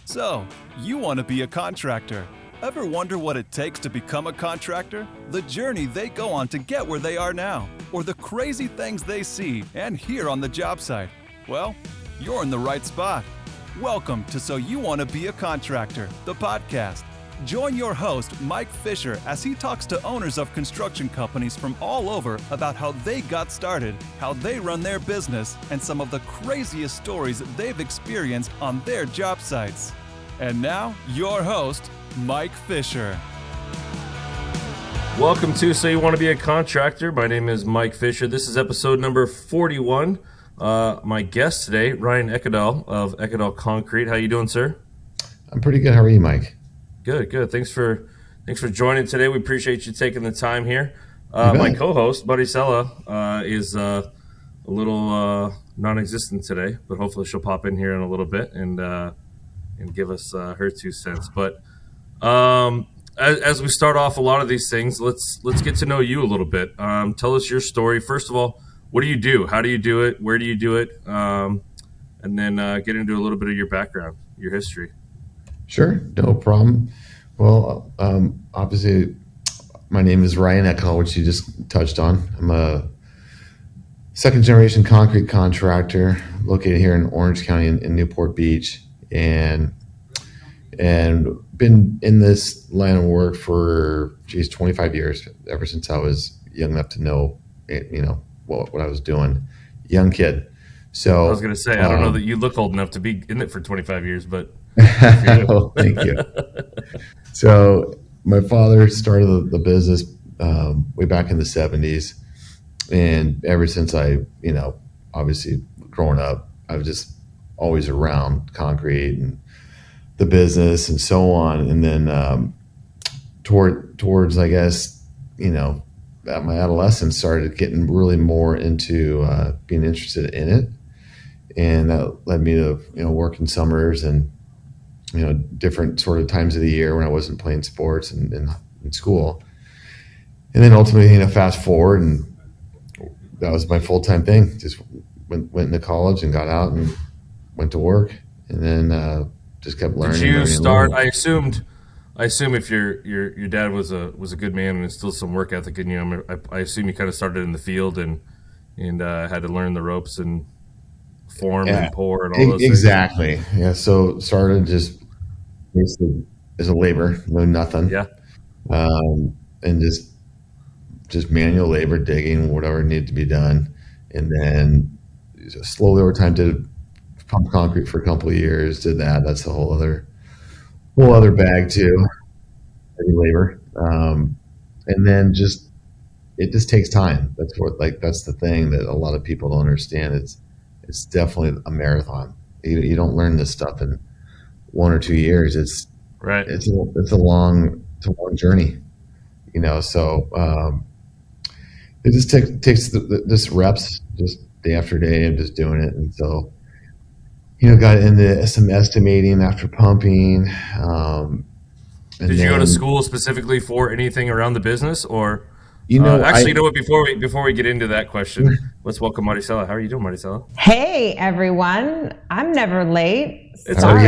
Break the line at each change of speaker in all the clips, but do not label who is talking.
So, you want to be a contractor. Ever wonder what it takes to become a contractor? The journey they go on to get where they are now, or the crazy things they see and hear on the job site? Well, you're in the right spot. Welcome to So You Want to Be a Contractor, the podcast. Join your host, Mike Fisher, as he talks to owners of construction companies from all over about how they got started, how they run their business, and some of the craziest stories they've experienced on their job sites. And now, your host, Mike Fisher.
Welcome to So You Want to Be a Contractor. My name is Mike Fisher. This is episode number 41. My guest today, Ryan Ekedal of Ekedal Concrete. How you doing, sir?
I'm pretty good. How are you, Mike?
Good. Thanks for joining today. We appreciate you taking the time here. My co-host, Buddy Sella, is a little non-existent today, but hopefully she'll pop in here in a little bit and give us her 2 cents. But as we start off a lot of these things, let's get to know you a little bit. Tell us your story. First of all, what do you do? How do you do it? Where do you do it? And then get into a little bit of your background, your history.
Sure, no problem. Well, obviously, my name is Ryan Ekedal, which you just touched on. I'm a second-generation concrete contractor located here in Orange County in Newport Beach, and been in this line of work for 25 years. Ever since I was young enough to know, what I was doing. Young kid. So
I was going to say, I don't know that you look old enough to be in it for 25 years, but.
Oh, thank you. So my father started the business way back in the 70s. And ever since I, obviously growing up, I was just always around concrete and the business and so on. And then towards, I guess, at my adolescence, started getting really more into being interested in it. And that led me to, working summers and, different sort of times of the year when I wasn't playing sports and in school. And then ultimately, fast forward, and that was my full-time thing. Just went into college and got out and went to work, and then just kept learning.
Did you start? I assume if your dad was a good man and instilled some work ethic in you, I assume you kind of started in the field and had to learn the ropes and form and pour and all those things.
Exactly. Yeah. So started just basically as a labor, no nothing.
Yeah.
And just manual labor, digging, whatever needed to be done. And then slowly over time did pump concrete for a couple of years, did that. That's a whole other bag too, heavy labor. And then it just takes time. That's the thing that a lot of people don't understand. It's definitely a marathon. You don't learn this stuff in 1 or 2 years. It's
right.
It's a long journey, So it just takes this reps, just day after day of just doing it. And so, got into some estimating after pumping.
Did you go to school specifically for anything around the business, or? Before we get into that question, let's welcome Maricela. How are you doing, Maricela?
Hey, everyone. I'm never late.
It's
Sorry.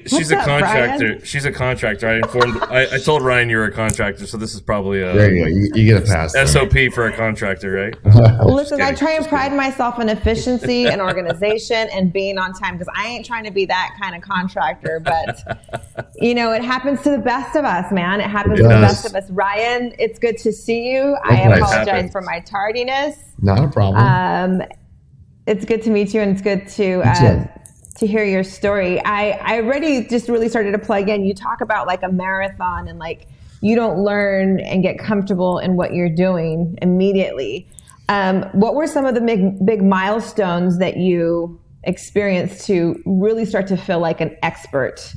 She's a contractor. Ryan? She's a contractor. I told Ryan you were a contractor, so this is probably
there you go. You get a pass.
SOP for a contractor, right?
Listen, I try and pride myself in efficiency and organization and being on time, because I ain't trying to be that kind of contractor. But, it happens to the best of us, man. It happens to the best of us. Ryan, it's good to see you. I apologize for my tardiness.
Not a problem.
It's good to meet you, and it's good to hear your story. I already just really started to plug in. You talk about like a marathon, and like you don't learn and get comfortable in what you're doing immediately. What were some of the big milestones that you experienced to really start to feel like an expert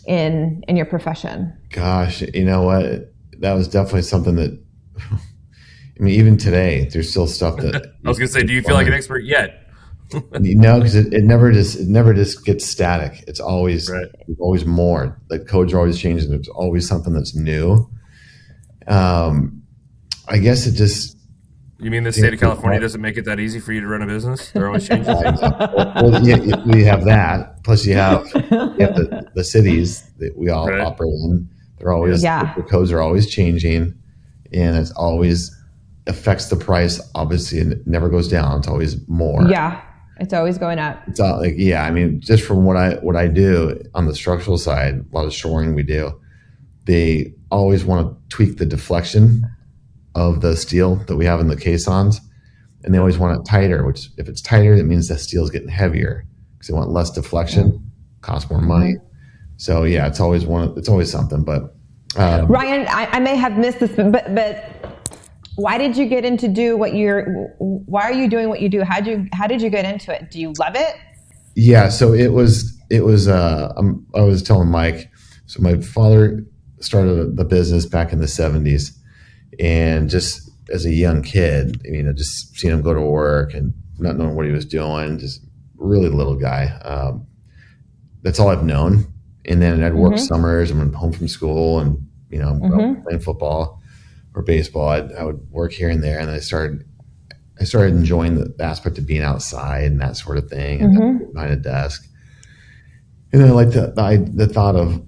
in your profession?
Gosh, you know what? That was definitely something that, even today, there's still stuff that
I was going to say, do you feel like an expert yet?
No, because it never just gets static. It's always
right.
There's always more. The codes are always changing. There's always something that's new. I guess it just
You mean the state of California doesn't make it that easy for you to run a business? They're always changing.
Well, we have that. Plus, you have the cities that we all operate in. They're always the codes are always changing, and it's always affects the price. Obviously, and it never goes down. It's always more.
Yeah, it's always going up.
It's all like I mean, just from what I do on the structural side, a lot of shoring we do. They always want to tweak the deflection of the steel that we have in the caissons, and they always want it tighter, which if it's tighter, that means the steel is getting heavier because they want less deflection, costs more money. So it's always it's always something. But
Ryan, I may have missed this, but why did you get into why are you doing what you do? How did you get into it? Do you love it?
Yeah. So it was I was telling Mike, so my father started the business back in the 70s. And just as a young kid, I mean, I just seen him go to work and not knowing what he was doing, just really little guy. That's all I've known. And then I'd work summers and went home from school and, playing football or baseball. I would work here and there. And I started enjoying the aspect of being outside and that sort of thing and behind a desk. And then I like the thought of,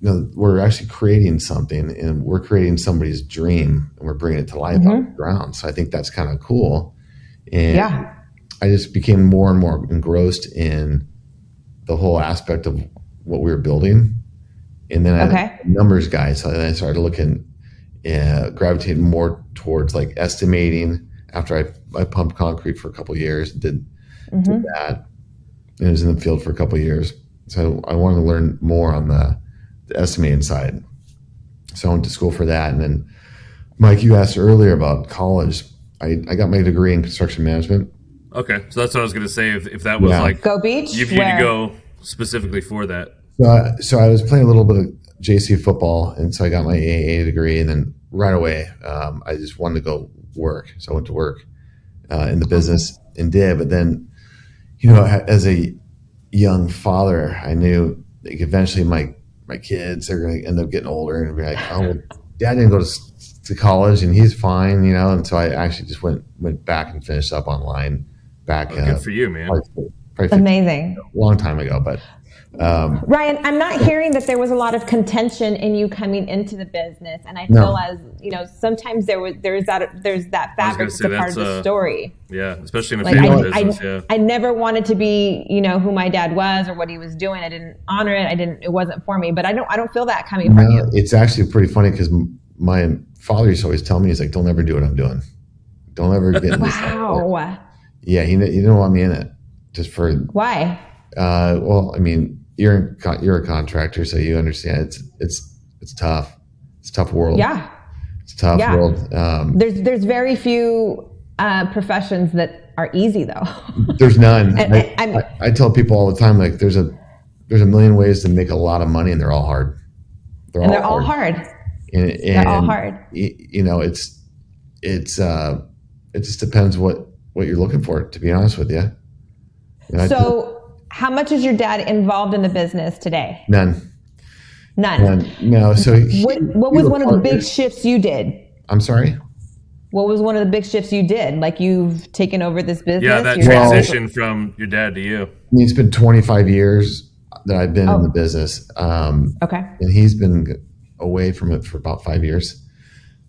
we're actually creating something and we're creating somebody's dream and we're bringing it to life on the ground. So I think that's kind of cool. And I just became more and more engrossed in the whole aspect of what we were building. And then I'm a numbers guy. So then I started looking, gravitating more towards like estimating after I pumped concrete for a couple of years, did that. And I was in the field for a couple of years. So I wanted to learn more on the estimating side. So I went to school for that. And then, Mike, you asked earlier about college. I got my degree in construction management.
Okay. So that's what I was going to say. If that was like
Go Beach,
you to go specifically for that.
So I was playing a little bit of JC football. And so I got my AA degree. And then right away, I just wanted to go work. So I went to work in the business and did. But then, as a young father, I knew like eventually my kids are going to end up getting older and be like, oh, well, Dad didn't go to college and he's fine, And so I actually just went back and finished up online back.
Good for you, man.
Probably
amazing.
A long time ago, but.
Ryan, I'm not hearing that there was a lot of contention in you coming into the business, and I feel sometimes there's that fabric that's a part of the story.
Yeah, especially in a family business.
I never wanted to be who my dad was or what he was doing. I didn't honor it. It wasn't for me. But I don't feel that coming from you.
It's actually pretty funny because my father used to always tell me, he's like, "Don't ever do what I'm doing. Don't ever get in this."
Wow.
Yeah, he didn't want me in it. Just for
why?
Well, I mean, you're a contractor, so you understand it's tough. It's a tough world.
Yeah,
it's a tough world.
There's very few professions that are easy though.
There's none. I tell people all the time, like there's a million ways to make a lot of money, and they're all hard.
They're all hard. And they're all hard.
It just depends what you're looking for. To be honest with you.
How much is your dad involved in the business today?
None. No. So
what was one of the big shifts you did?
I'm sorry?
What was one of the big shifts you did? Like you've taken over this business?
Yeah, that transition from your dad to you.
I mean, it's been 25 years that I've been in the business.
Okay.
And he's been away from it for about 5 years.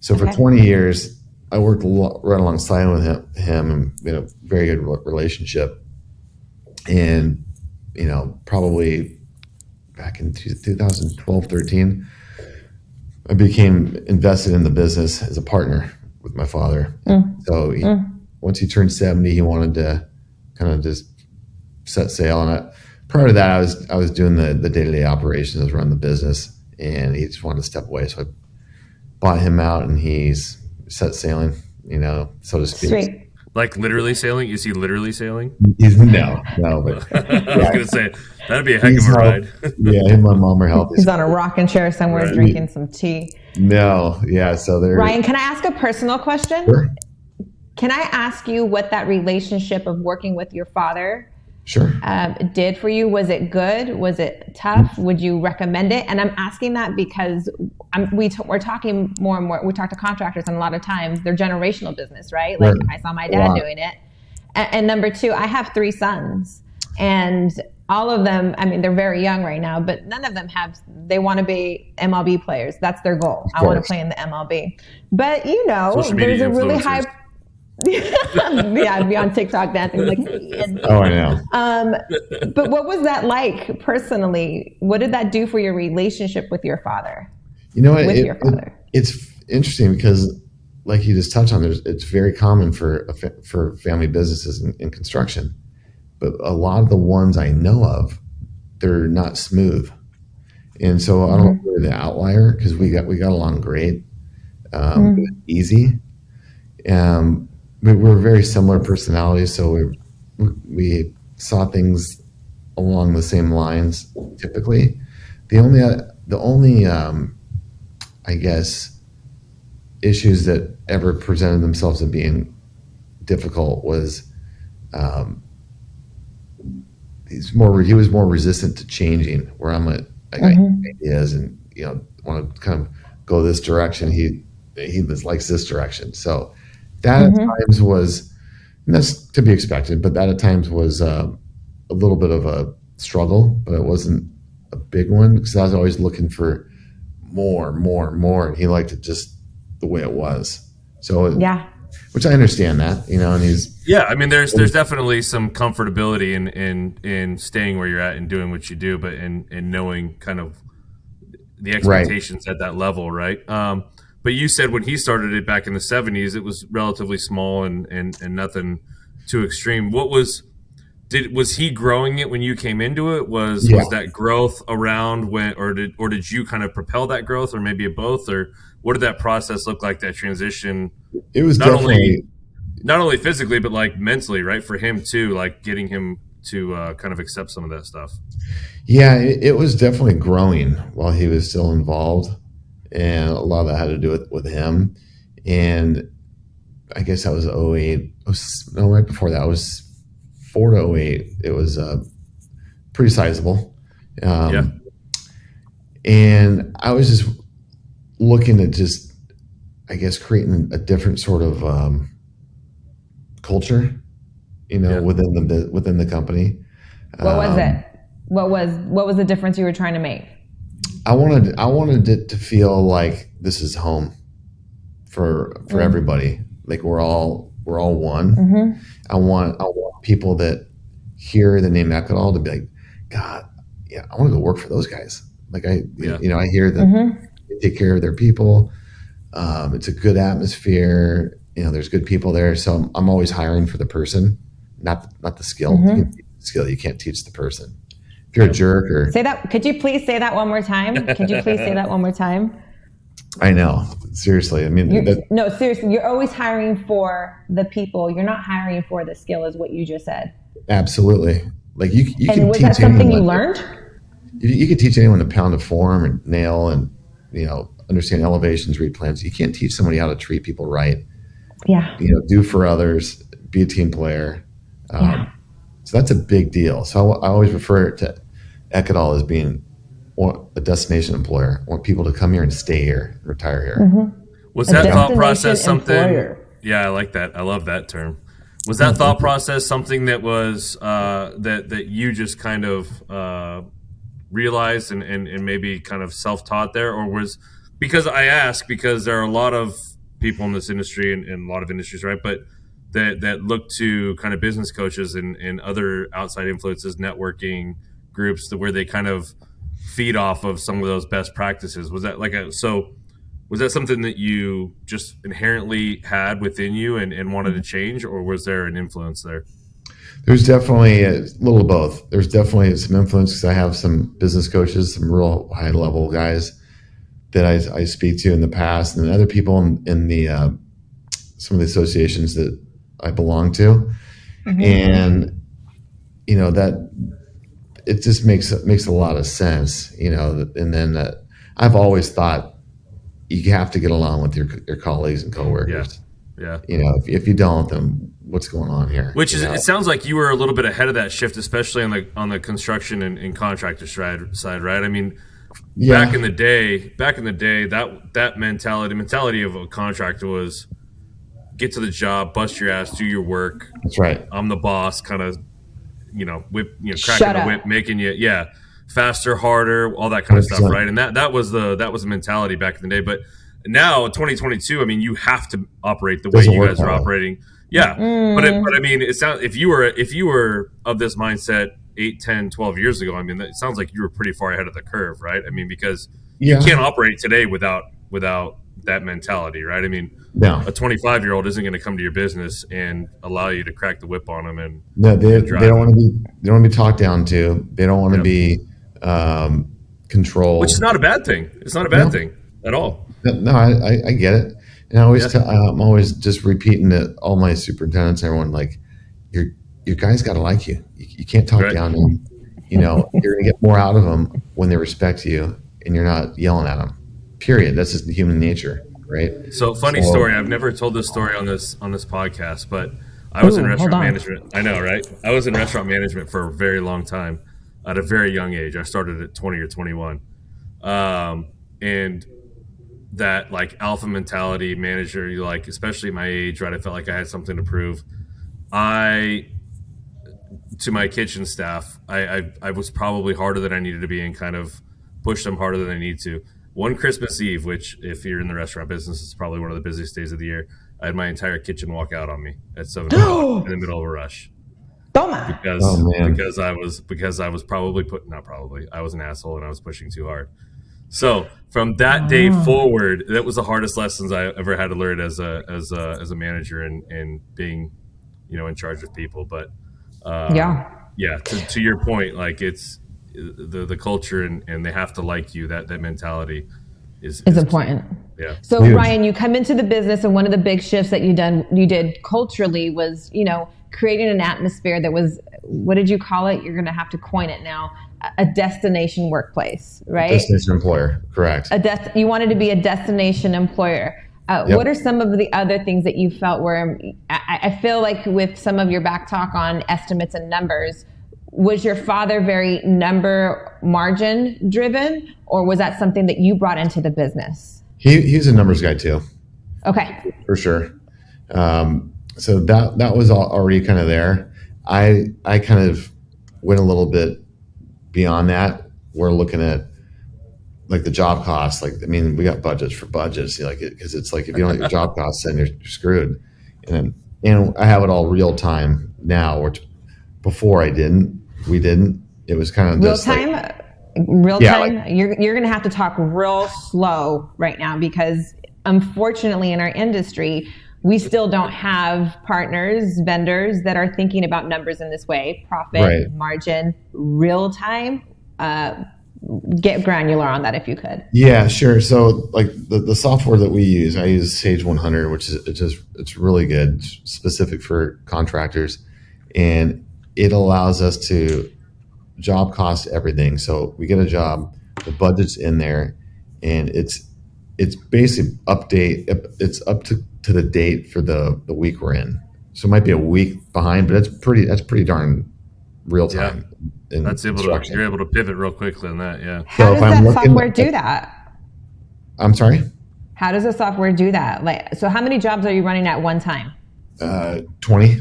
So for 20 years, I worked right alongside with him and we had a very good relationship. And, probably back in 2012, 13, I became invested in the business as a partner with my father. So once he turned 70, he wanted to kind of just set sail on it. Prior to that, I was doing the day-to-day operations. I was running the business, and he just wanted to step away. So I bought him out, and he's set sailing, so to speak.
Sweet.
Like literally sailing? You see literally sailing?
No. But
I was going to say, that'd be a heck of a ride.
Yeah, him and my mom are helping.
He's on a rocking chair somewhere drinking some tea.
No, yeah, so they're...
Ryan, can I ask a personal question?
Sure.
Can I ask you what that relationship of working with your father did for you? Was it good? Was it tough? Would you recommend it? And I'm asking that because we're talking more and more. We talk to contractors, and a lot of times they're generational business, right? Like
Right.
I saw my dad doing it. And number two, I have 3 sons, and all of them, I mean, they're very young right now, but none of them they want to be MLB players. That's their goal. I want to play in the MLB. But there's a really high, yeah, I'd be on TikTok dancing like, hey.
Oh, I know.
But what was that like personally? What did that do for your relationship with your father?
Your father? It's interesting because, like you just touched on, it's very common for family businesses in construction, but a lot of the ones I know of, they're not smooth, and so I don't know if we're the outlier because we got along great, easy. We're very similar personalities, so we saw things along the same lines. Typically, the only I guess issues that ever presented themselves as being difficult was he was more resistant to changing, where I'm I got ideas and want to kind of go this direction. He likes this direction. So that at times was, and that's to be expected, but that at times was a little bit of a struggle, but it wasn't a big one because I was always looking for more, and he liked it just the way it was. So which I understand that, and he's
I mean, there's definitely some comfortability in staying where you're at and doing what you do, but in knowing kind of the expectations at that level, right? But you said when he started it back in the 70s, it was relatively small and nothing too extreme. Was he growing it when you came into it? Was that growth around when, or did you kind of propel that growth, or maybe both, or what did that process look like? That transition?
It was
not only physically, but like mentally, right? For him too, like getting him to kind of accept some of that stuff.
Yeah, it was definitely growing while he was still involved, and a lot of that had to do with him. And I guess that was 08. Right before that, it was 4 to 08. It was pretty sizable. And I was just looking at I guess, creating a different sort of culture, within the company.
What was it? What was the difference you were trying to make?
I wanted it to feel like this is home for everybody. Like we're all one. I want people that hear the name Ekedal to be like, God, yeah, I want to go work for those guys. Like I hear that they take care of their people. It's a good atmosphere. There's good people there. So I'm always hiring for the person, not the skill. You can teach the skill. You can't teach the person. If you're a jerk or
say that, could you please say that one more time? I
know. Seriously. I mean,
seriously. You're always hiring for the people. You're not hiring for the skill, is what you just said.
Absolutely. Like you
and
can
was
teach
that something
anyone,
you learned?
You can teach anyone to pound a form and nail and, understand elevations, read plans. You can't teach somebody how to treat people right.
Yeah.
Do for others, be a team player. So that's a big deal. So I always refer to Ekedal as being a destination employer. I want people to come here and stay here, and retire here.
Was that thought process something? Employer. Yeah, I like that. I love that term. Was that thought process something that was that you just kind of realized and maybe kind of self-taught there, or was because there are a lot of people in this industry and a lot of industries, right? But that look to kind of business coaches and other outside influences, networking groups, where they kind of feed off of some of those best practices. Was that was that something that you just inherently had within you and wanted to change, or was there an influence there?
There's definitely a little of both. There's definitely some influence because I have some business coaches, some real high level guys that I speak to in the past, and other people in the some of the associations that I belong to, and that it just makes a lot of sense, And then I've always thought you have to get along with your colleagues and coworkers.
Yeah.
If you don't, then what's going on here?
Which is, it sounds like you were a little bit ahead of that shift, especially on the construction and contractor side, right? I mean,
Yeah.
back in the day, that mentality of a contractor was get to the job, bust your ass, do your work.
That's right.
I'm the boss, kind of, whip, cracking
Shut
the
up.
whip, making you, faster, harder, all that kind of stuff,
100%.
right? And that was the mentality back in the day. But now, 2022, I mean, you have to operate the way
Doesn't
you
work
guys
that
are
way.
operating. Yeah, but I mean, it sounds if you were of this mindset 8, 10, 12 years ago, I mean, it sounds like you were pretty far ahead of the curve, right? I mean, because you
Yeah.
can't operate today without that mentality, right? I mean,
No.
a 25-year-old isn't going to come to your business and allow you to crack the whip on them and
No, they
drive
don't want to be. They don't want to be talked down to. They don't want to
Yep.
be controlled.
Which is not a bad thing. It's not a
No.
bad thing at all.
No, I get it, and I always
Yeah.
I'm always just repeating to all my superintendents, everyone, like your guys got to like you. You can't talk
Right.
down, and you're gonna get more out of them when they respect you, and you're not yelling at them. Period. That's just human nature, right?
So funny story. I've never told this story on this podcast, but I was in
Ooh, hold
restaurant
on.
management. I know, right? I was in restaurant management for a very long time, at a very young age. I started at 20 or 21, and that like alpha mentality manager, you like, especially my age, right? I felt like I had something to prove. To my kitchen staff, I was probably harder than I needed to be and kind of pushed them harder than I need to. One Christmas Eve, which if you're in the restaurant business, it's probably one of the busiest days of the year, I had my entire kitchen walk out on me at 7 o'clock in the middle of a rush
Toma.
because I was probably I was an asshole and I was pushing too hard. So from that day forward, that was the hardest lessons I ever had to learn as a manager and being, in charge of people. But to your point, like it's the culture and they have to like you. That mentality is
important.
Yeah.
So Ryan, you come into the business, and one of the big shifts that you did culturally was, creating an atmosphere that was, what did you call it? You're going to have to coin it now. A destination workplace, right?
Destination employer, correct.
You wanted to be a destination employer.
Yep.
What are some of the other things that you felt were, I feel like with some of your back talk on estimates and numbers, was your father very number margin driven, or was that something that you brought into the business?
He's a numbers guy too.
Okay.
For sure. So that was already kind of there. I kind of went a little bit beyond that. We're looking at like the job costs. Like, I mean, we got budgets for budgets, because it's like if you don't have your job costs, then you're screwed. And I have it all real time now, which before we didn't. It was kind of
real
just
time. Real time. You're going to have to talk real slow right now, because unfortunately in our industry, we still don't have partners, vendors that are thinking about numbers in this way: profit, margin, real time. Get granular on that if you could.
Yeah, sure. So like the software that we use, I use Sage 100, which is it's really good, it's specific for contractors, and it allows us to job cost everything. So we get a job, the budget's in there, and it's basically it's up to the date for the week we're in. So it might be a week behind, but that's pretty darn real time.
Yeah. You're able to pivot real quickly on that. Yeah.
How does that software do that?
I'm sorry?
How does the software do that? So how many jobs are you running at one time?
20.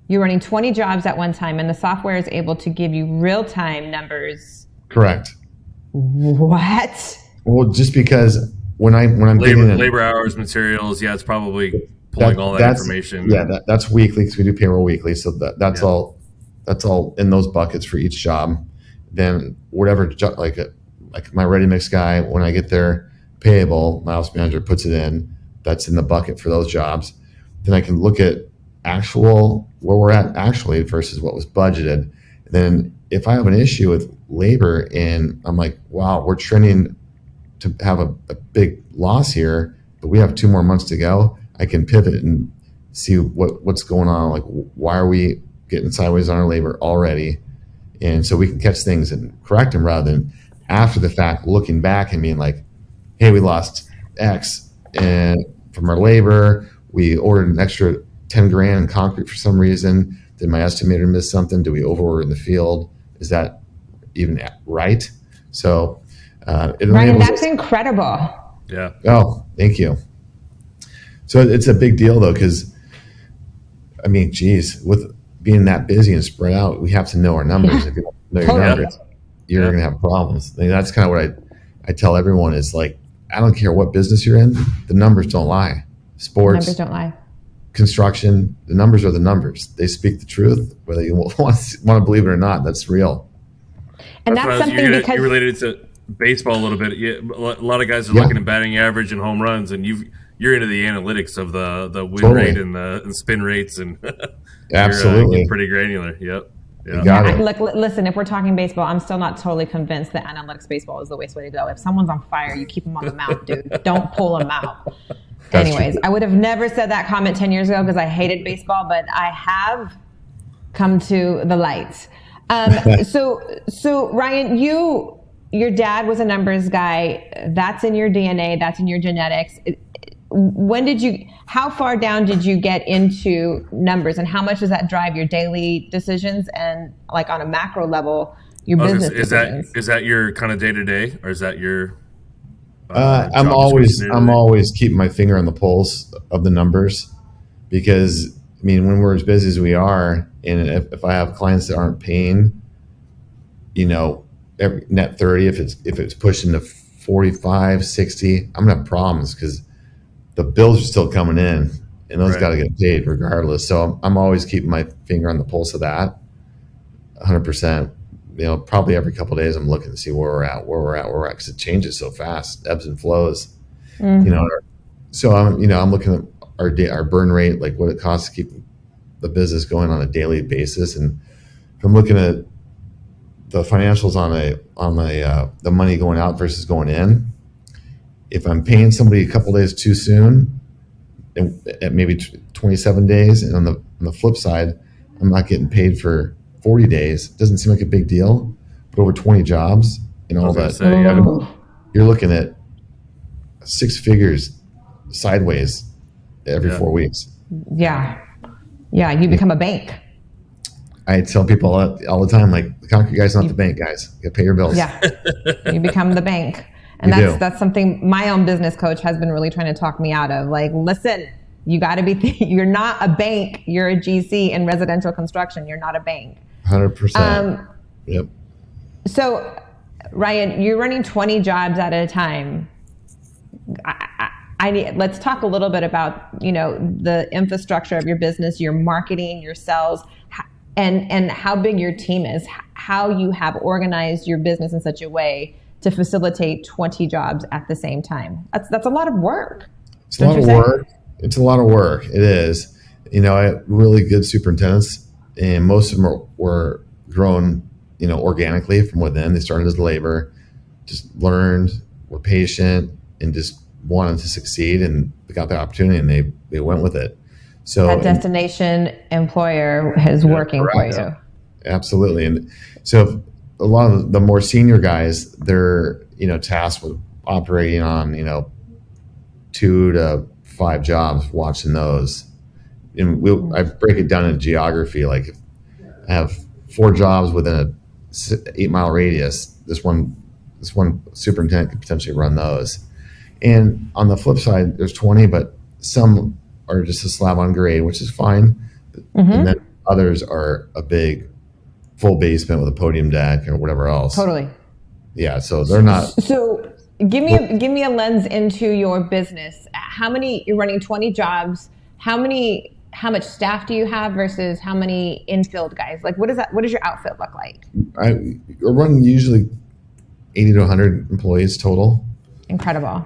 You're running 20 jobs at one time, and the software is able to give you real-time numbers.
Correct.
What?
Well, just because when I'm
labor hours, materials, it's probably pulling all that information.
Yeah, that's weekly, because we do payroll weekly. So that's all in those buckets for each job. Then whatever, like my ready mix guy, when I get their payable, my ops manager puts it in. That's in the bucket for those jobs. Then I can look at where we're at actually versus what was budgeted. And then if I have an issue with labor and I'm like, wow, we're trending to have a big loss here, but we have 2 more months to go, I can pivot and see what's going on. Like, why are we getting sideways on our labor already? And so we can catch things and correct them, rather than after the fact looking back and being like, hey, we lost X and from our labor, we ordered an extra 10 grand in concrete for some reason. Did my estimator miss something? Do we overorder in the field? Is that even right? So
Ryan, that's incredible.
Yeah.
Oh, thank you. So it's a big deal though, because I mean, geez, with being that busy and spread out, we have to know our numbers. If you don't know your numbers, you're going to have problems. I mean, that's kind of what I tell everyone is like, I don't care what business you're in, the numbers don't lie. Sports,
numbers don't lie.
Construction, the numbers are the numbers. They speak the truth, whether you want to believe it or not. That's real.
And that's something because
you related to baseball a little bit. Yeah, a lot of guys are looking at batting average and home runs, and you're into the analytics of the win rate and spin rates, and
absolutely
you're pretty granular. Yep.
You got it.
Look, listen, if we're talking baseball, I'm still not totally convinced that analytics baseball is the way to go. If someone's on fire, you keep them on the mound, dude. Don't pull them out. Anyways, I would have never said that comment 10 years ago because I hated baseball, but I have come to the light. So Ryan, your dad was a numbers guy. That's in your DNA. That's in your genetics. How far down did you get into numbers, and how much does that drive your daily decisions and, like, on a macro level, your business decisions?
Is that your kind of day to day, or is that your?
I'm always keeping my finger on the pulse of the numbers, because I mean, when we're as busy as we are, and if I have clients that aren't paying, every net 30, if it's pushing to 45, 60, I'm gonna have problems because the bills are still coming in, and those got to get paid regardless. So I'm always keeping my finger on the pulse of that, 100%. Probably every couple of days I'm looking to see where we're at, because it changes so fast, ebbs and flows. Mm-hmm. So I'm looking at our burn rate, like what it costs to keep the business going on a daily basis, and if I'm looking at the financials on the money going out versus going in. If I'm paying somebody a couple days too soon, at maybe 27 days, and on the flip side, I'm not getting paid for 40 days, it doesn't seem like a big deal. But over 20 jobs and all that, you're looking at 6 figures sideways every 4 weeks.
Yeah, you become a bank.
I tell people all the time, like, the concrete guy's not the bank, guys. You gotta pay your bills.
Yeah, you become the bank. And that's something my own business coach has been really trying to talk me out of. Like, listen, you got to you're not a bank. You're a GC in residential construction. You're not a bank.
100%. Yep.
So, Ryan, you're running 20 jobs at a time. Let's talk a little bit about, the infrastructure of your business, your marketing, your sales, and how big your team is, how you have organized your business in such a way to facilitate 20 jobs at the same time. That's a lot of work.
It's a lot of work. It's a lot of work. It is. I have really good superintendents, and most of them were grown, organically from within. They started as labor, just learned, were patient, and just wanted to succeed, and they got the opportunity, and they went with it. So
that destination employer is working for you.
Absolutely. And so a lot of the more senior guys, they're, tasked with operating on, 2 to 5 jobs, watching those. And I break it down into geography. Like, if I have 4 jobs within a 8-mile radius, this one superintendent could potentially run those. And on the flip side, there's 20, but some are just a slab on grade, which is fine. Mm-hmm. And then others are a big full basement with a podium deck or whatever else.
Totally.
Yeah, so they're not.
So give me a lens into your business. You're running 20 jobs. How much staff do you have versus how many infield guys? Like, what does your outfit look like?
I run usually 80 to 100 employees total.
Incredible.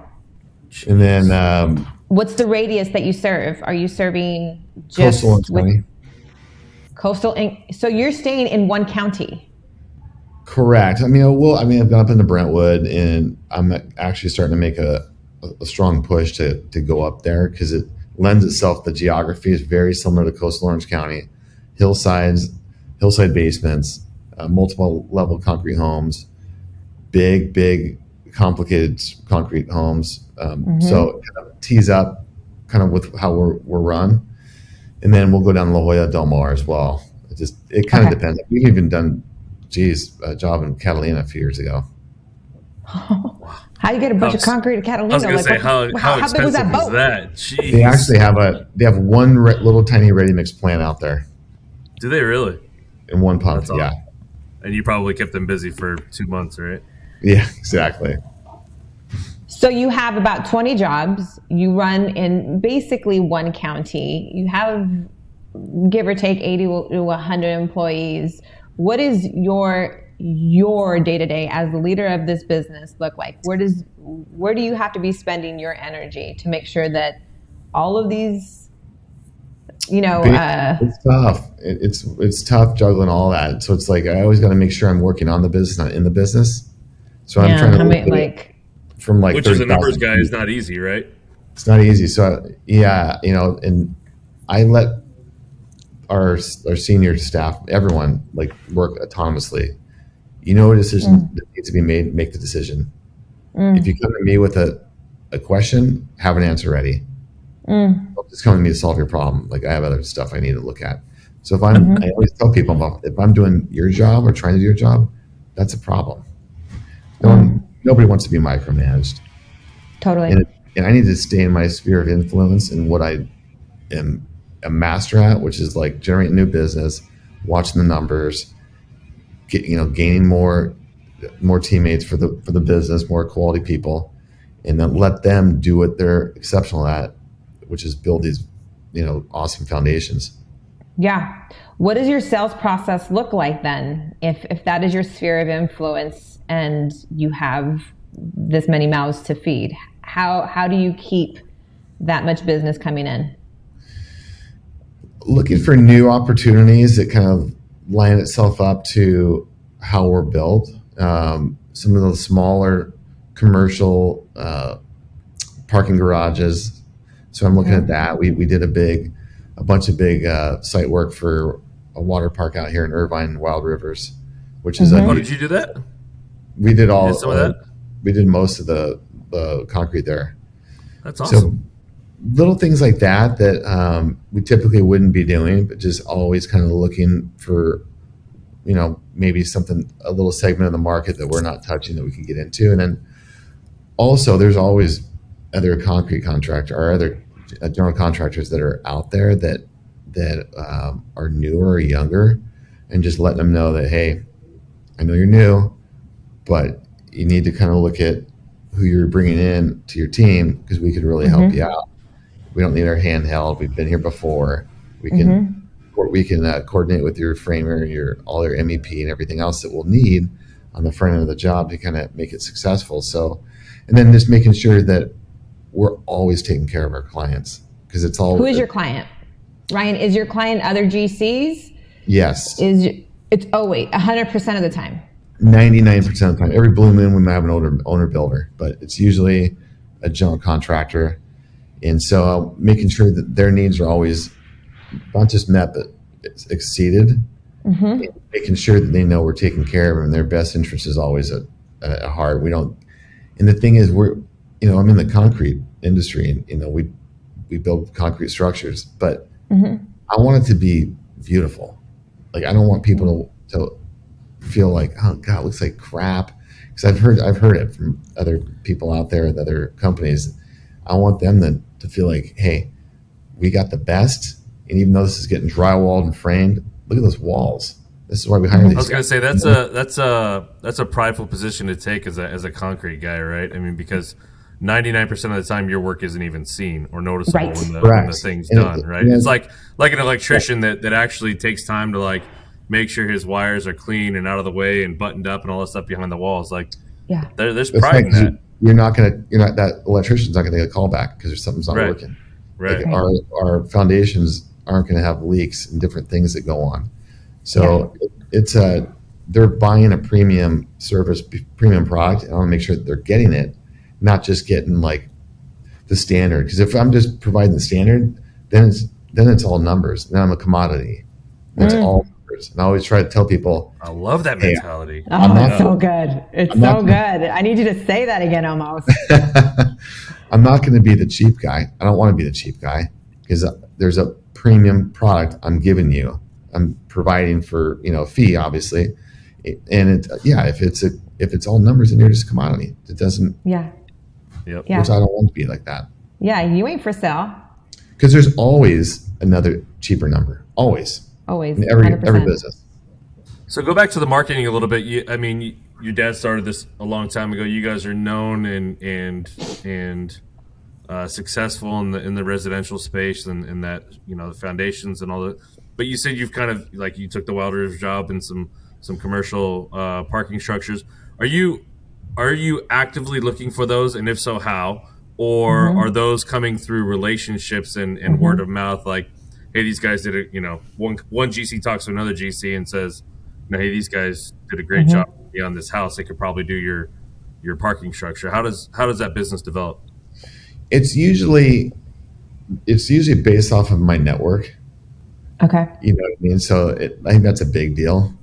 And then
what's the radius that you serve? Are you serving just
coastal and county?
Coastal, so you're staying in one county.
Correct. I've gone up into Brentwood, and I'm actually starting to make a strong push to go up there, because it lends itself. The geography is very similar to coastal Orange County, hillside basements, multiple level concrete homes, big complicated concrete homes. So it kind of tees up kind of with how we're run. And then we'll go down La Jolla, Del Mar as well. It kind of depends. We've even done, a job in Catalina a few years ago.
How do you get a bunch of concrete to Catalina?
I was going to say, how
big was that
expensive is
boat?
that? Jeez.
They actually have one little tiny ready mix plant out there.
Do they really?
In one pump,
That's awesome.
yeah.
And you probably kept them busy for 2 months, right?
Yeah, exactly.
So you have about 20 jobs. You run in basically one county. You have, give or take, 80 to 100 employees. What is your day-to-day as the leader of this business look like? Where do you have to be spending your energy to make sure that all of these,
it's tough. It's tough juggling all that. So it's like I always got to make sure I'm working on the business, not in the business. So I'm trying to look at it from like
which as a numbers guy is not easy, right?
It's not easy. So yeah, and I let our senior staff, everyone, like work autonomously. A decision that needs to be made, make the decision. If you come to me with a question, have an answer ready. Don't just come to me to solve your problem. Like I have other stuff I need to look at. So I always tell people, if I'm doing your job or trying to do your job, that's a problem. Nobody wants to be micromanaged.
Totally.
And I need to stay in my sphere of influence and what I am a master at, which is like generating new business, watching the numbers, gaining more teammates for the business, more quality people, and then let them do what they're exceptional at, which is build these, awesome foundations.
Yeah. What does your sales process look like then? If that is your sphere of influence and you have this many mouths to feed, how do you keep that much business coming in?
Looking for new opportunities that kind of line itself up to how we're built. Some of the smaller commercial parking garages. So I'm looking at that. We did a bunch of big site work for a water park out here in Irvine, Wild Rivers, which is
Oh, did you do that?
We did all
some of that?
We did most of the concrete there.
That's awesome.
So little things like that we typically wouldn't be doing, but just always kind of looking for, maybe something, a little segment of the market that we're not touching that we can get into. And then also there's always other concrete contractor or other general contractors that are out there that are newer or younger, and just letting them know that, hey, I know you're new, but you need to kind of look at who you're bringing in to your team, because we could really help you out. We don't need our hand held. We've been here before. We can coordinate with your framer, all your MEP and everything else that we'll need on the front end of the job to kind of make it successful. So, and then just making sure that we're always taking care of our clients, because it's all.
Who is your client? Ryan, is your client other GCs?
Yes.
100% of the time.
99% of the time. Every blue moon we might have an owner builder, but it's usually a general contractor. And so making sure that their needs are always not just met, but exceeded. Making sure that they know we're taking care of them, and their best interest is always at heart. And the thing is, I'm in the concrete industry, and we build concrete structures, but I want it to be beautiful. Like I don't want people to feel like, oh God, it looks like crap. Because I've heard it from other people out there and other companies. I want them to feel like, hey, we got the best. And even though this is getting drywalled and framed, look at those walls. This is why we hire these.
I was going to say that's a prideful position to take as a concrete guy, right? I mean, because 99% of the time your work isn't even seen or noticeable when the thing's done, right? It's like an electrician that actually takes time to like make sure his wires are clean and out of the way and buttoned up and all that stuff behind the walls. Like, there's pride in that.
That electrician's not gonna get a call back because something's not working.
Right.
Like our foundations aren't gonna have leaks and different things that go on. So it's they're buying a premium service, premium product, and I want to make sure that they're getting it, not just getting like the standard. Because if I'm just providing the standard, then it's all numbers. Then I'm a commodity. It's all numbers. And I always try to tell people,
I love that mentality.
It's so good. It's so good. I need you to say that again, almost.
I'm not going to be the cheap guy. I don't want to be the cheap guy, because there's a premium product I'm giving you. I'm providing for a fee, obviously, and if it's if it's all numbers, then you're just a commodity. It doesn't,
Yeah.
Yep.
Yeah.
which I don't want to be like that.
Yeah. You ain't for sale.
Because there's always another cheaper number. Always.
Always.
In every
100%.
business.
So go back to the marketing a little bit. Your dad started this a long time ago. You guys are known and successful in the residential space and that, the foundations and all that. But you said you've kind of like you took the welder's job and some commercial parking structures. Are you actively looking for those, and if so, how? Or are those coming through relationships and word of mouth? Like, hey, these guys did it. One GC talks to another GC and says, hey, these guys did a great job on this house. They could probably do your parking structure. How does that business develop?
It's usually based off of my network.
Okay.
You know what I mean? So I think that's a big deal.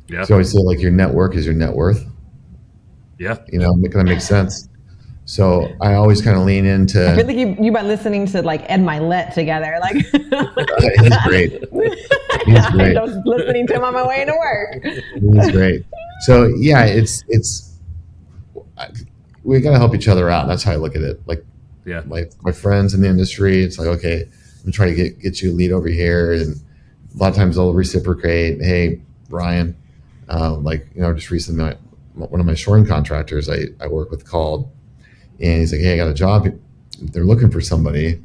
Yeah.
So I always say like your network is your net worth.
Yeah.
That makes sense. So I always kind of lean into.
I feel like you've been listening to like Ed Milet together. Like
he's great. He's great.
I was listening to him on my way into work.
He's great. So yeah, it's we got to help each other out. That's how I look at it. Like,
Yeah.
my friends in the industry, it's like, okay, I'm trying to get you a lead over here, and a lot of times they'll reciprocate. Hey, Ryan, just recently, one of my shoring contractors I work with called, and he's like, hey, I got a job. They're looking for somebody.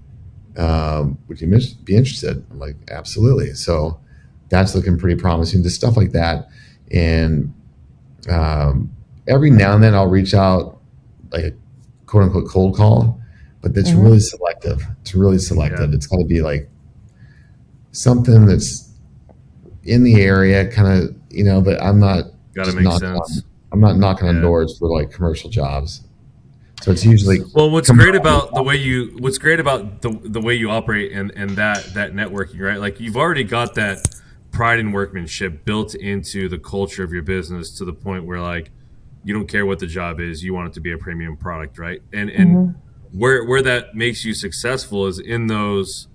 Would you be interested? I'm like, absolutely. So that's looking pretty promising. Just stuff like that, and every now and then I'll reach out like a quote unquote cold call, but that's really selective. It's really selective.
Yeah.
It's got to be like something that's in the area, kind of, but I'm not.
Gotta make sense.
I'm not knocking on doors for like commercial jobs. So it's usually
what's great about the way you operate and that networking, right? Like you've already got that pride and workmanship built into the culture of your business to the point where like you don't care what the job is, you want it to be a premium product, right? And where that makes you successful is in those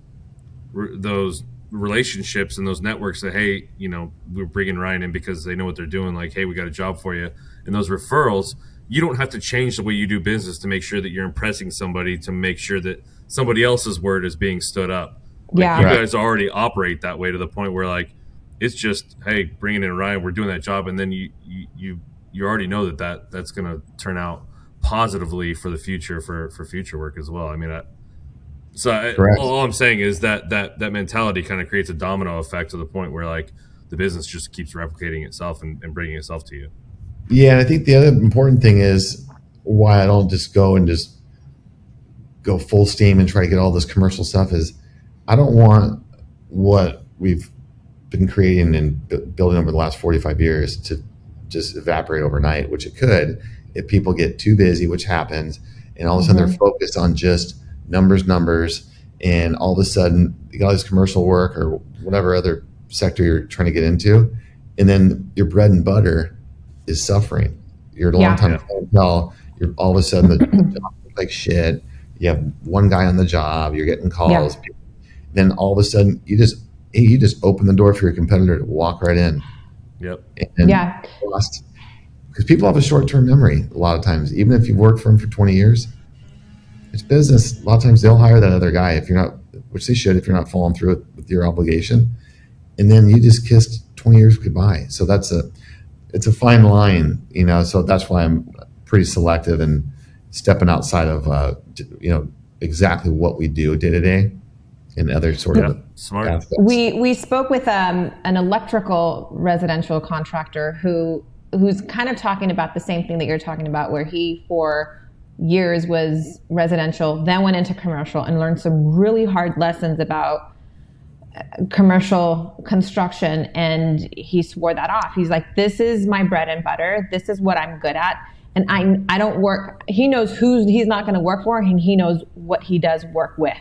relationships and those networks that, hey, we're bringing Ryan in because they know what they're doing. Like, hey, we got a job for you. And those referrals, you don't have to change the way you do business to make sure that you're impressing somebody, to make sure that somebody else's word is being stood up. Like, you guys already operate that way to the point where like, it's just, hey, bringing in Ryan, we're doing that job. And then you already know that's going to turn out positively for the future, for future work as well. I mean, all I'm saying is that mentality kind of creates a domino effect to the point where like the business just keeps replicating itself and bringing itself to you.
Yeah, I think the other important thing is why I don't just go full steam and try to get all this commercial stuff is I don't want what we've been creating and building over the last 45 years to just evaporate overnight, which it could if people get too busy, which happens, and all of a sudden they're focused on just numbers, and all of a sudden you got all this commercial work or whatever other sector you're trying to get into, and then your bread and butter is suffering. You're a long-time clientele. You're all of a sudden the job looks like shit. You have one guy on the job. You're getting calls. Yeah. Then all of a sudden you just open the door for your competitor to walk right in.
Yep.
And lost, because people have a short-term memory a lot of times. Even if you've worked for them for 20 years, it's business. A lot of times they'll hire that other guy if you're not, which they should if you're not following through with your obligation. And then you just kissed 20 years goodbye. So it's a fine line, so that's why I'm pretty selective and stepping outside of, exactly what we do day to day and other sort of
smart
aspects.
We spoke with an electrical residential contractor who's kind of talking about the same thing that you're talking about, where he for years was residential, then went into commercial and learned some really hard lessons about commercial construction, and he swore that off. He's like, this is my bread and butter, this is what I'm good at, and I don't work. He knows who he's not going to work for, and he knows what he does work with,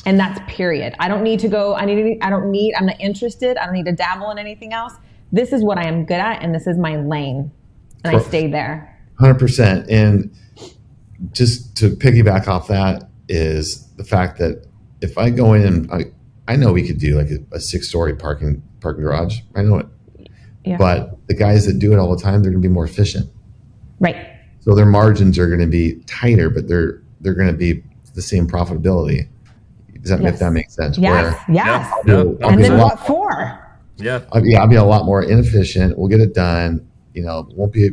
and that's period. I don't need to go, I'm not interested, I don't need to dabble in anything else. This is what I am good at, and this is my lane, and I stay there.
100%. And just to piggyback off that is the fact that if I go in and I know we could do like a 6-story parking garage. I know it. Yeah. But the guys that do it all the time, they're going to be more efficient.
Right.
So their margins are going to be tighter, but they're going to be the same profitability. Does that, if that makes sense?
Yes. Yes. And then what for?
Yeah.
I'll be a lot more inefficient. We'll get it done. Won't be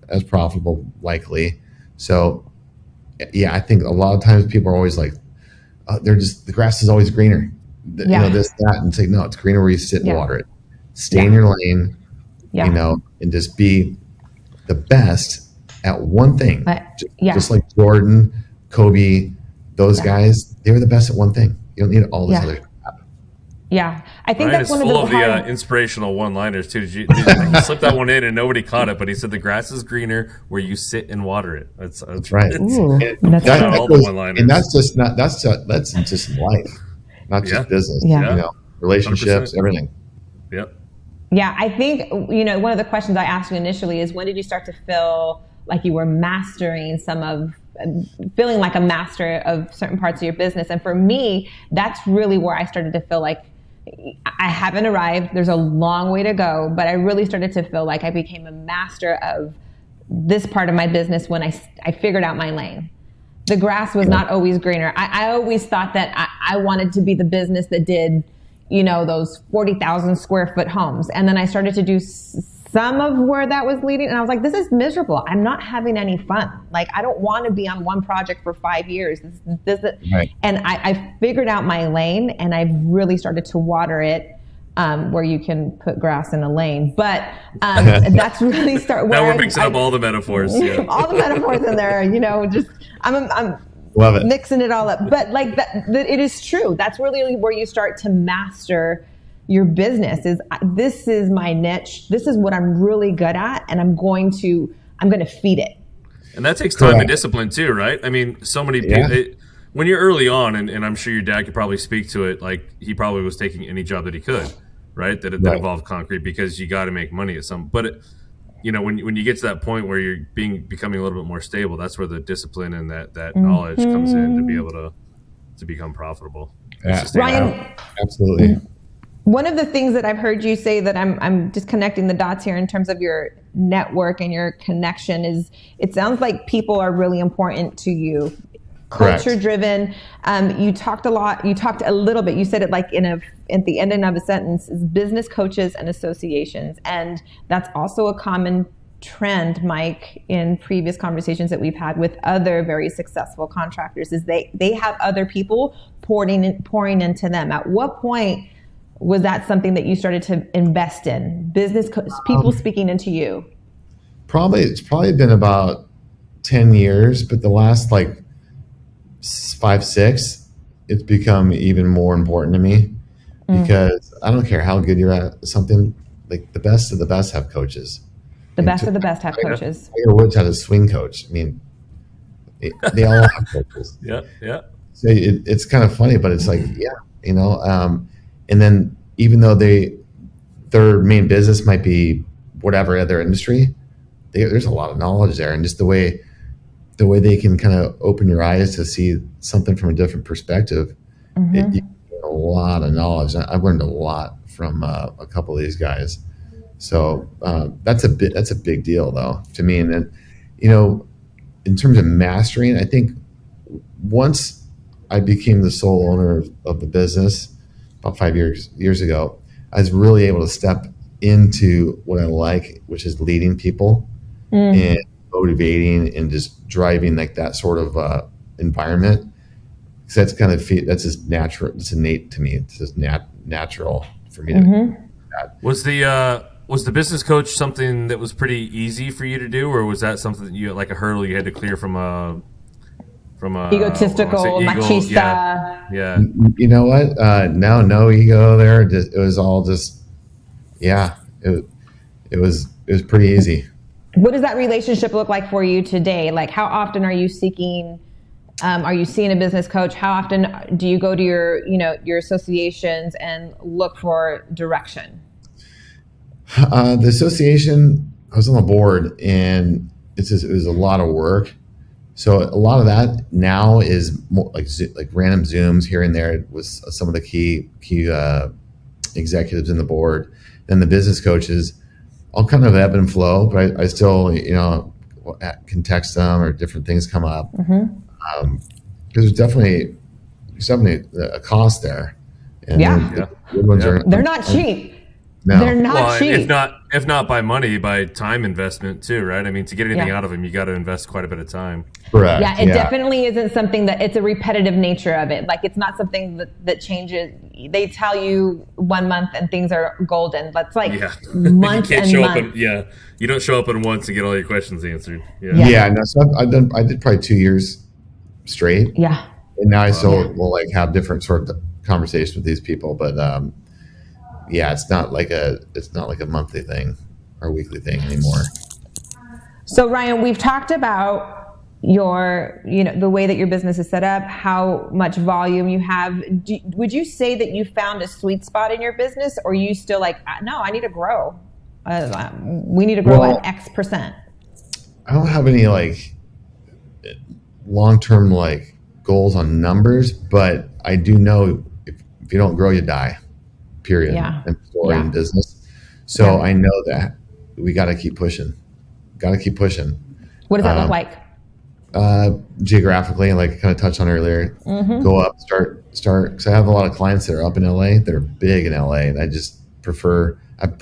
as profitable likely. So I think a lot of times people are always like, the grass is always greener. This, that, and say, no, it's greener where you sit and water it. Stay in your lane, and just be the best at one thing. Just like Jordan, Kobe, those guys, they were the best at one thing. You don't need all this other crap.
Yeah, I think
Ryan
that's
is
one
full
of the
inspirational one-liners too. He slipped that one in and nobody caught it, but he said the grass is greener where you sit and water it. That's
right.
All the one-liners.
And that's just life, not just business. Relationships, 100%. Everything.
Yep.
Yeah, I think one of the questions I asked you initially is, when did you start to feel like you were feeling like a master of certain parts of your business? And for me, that's really where I started to feel like I haven't arrived. There's a long way to go, but I really started to feel like I became a master of this part of my business when I figured out my lane. The grass was not always greener. I always thought that I wanted to be the business that did, those 40,000 square foot homes. And then I started to do some of where that was leading. And I was like, this is miserable. I'm not having any fun. Like, I don't want to be on one project for 5 years.
Right.
And I figured out my lane, and I've really started to water it, where you can put grass in a lane. But that's really
now we're mixing up all the metaphors. Yeah.
All the metaphors in there, just I'm
love it,
mixing it all up. But like that it is true. That's really where you start to master your business. This is my niche. This is what I'm really good at, and I'm going to feed it.
And that takes time and discipline too, right? I mean, so many people. When you're early on, and I'm sure your dad could probably speak to it, like he probably was taking any job that he could, right? That involved concrete, because you got to make money at some. But when you get to that point where you're becoming a little bit more stable, that's where the discipline and that knowledge comes in to be able to become profitable.
Yeah.
Ryan,
absolutely.
One of the things that I've heard you say that I'm just connecting the dots here in terms of your network and your connection is, it sounds like people are really important to you.
Correct.
Culture driven. You talked a little bit. You said it like at the ending of a sentence, is business coaches and associations. And that's also a common trend, Mike, in previous conversations that we've had with other very successful contractors, is they have other people pouring into them. At what point was that something that you started to invest in? People speaking into you?
It's probably been about 10 years, but the last 5, 6, it's become even more important to me, because I don't care how good you're at something, like the best of the best have coaches.
The best of the best have coaches.
Tiger Woods had a swing coach. I mean, they all have coaches.
Yeah.
So it's kind of funny, but it's like, and then even though their main business might be whatever other industry, there's a lot of knowledge there, and just the way they can kind of open your eyes to see something from a different perspective. You get a lot of knowledge. I've learned a lot from a couple of these guys. So that's a big deal though to me. And then, in terms of mastering, I think once I became the sole owner of the business about 5 years ago, I was really able to step into what I like, which is leading people and motivating and just driving like that sort of environment. Because that's just natural. It's innate to me. It's just natural for me to do that.
Was the business coach something that was pretty easy for you to do, or was that something that you, like a hurdle you had to clear from a
egotistical, machista?
Yeah.
You know what? No ego there. It was all just, it was pretty easy.
What does that relationship look like for you today? Like, how often are you seeing a business coach? How often do you go to your associations and look for direction?
The association, I was on the board, and it was a lot of work. So a lot of that now is more like random Zooms here and there with some of the key executives in the board. And the business coaches, I'll kind of ebb and flow, but I still, can text them or different things come up.
Mm-hmm.
Because there's definitely a cost there. And
Yeah.
the good ones are,
They're not cheap.
No.
They're not
Well,
cheap.
if not by money, by time investment too, right? I mean, to get anything
Yeah.
out of them, you got to invest quite a bit of time.
Correct.
Yeah, it definitely isn't something that it's a repetitive nature of it. Like it's not something that changes. They tell you 1 month and things are golden. That's like months
you can't
and
show
months.
up you don't show up in once and get all your questions answered.
Yeah. No, so I did probably 2 years straight.
Yeah.
And now I still will like have different sort of conversations with these people, but it's not like a monthly thing or weekly thing anymore.
So Ryan, we've talked about the way that your business is set up, how much volume you have. Would you say that you found a sweet spot in your business, or are you still like, no, I need to grow. We need to grow at X percent.
I don't have any like long-term like goals on numbers, but I do know if you don't grow, you die. Period.
Yeah.
In business. So I know that we got to keep pushing. What
does that look like?
Geographically, like I kind of touched on earlier, go up, start. Because I have a lot of clients that are up in LA, that are big in LA, and I just I've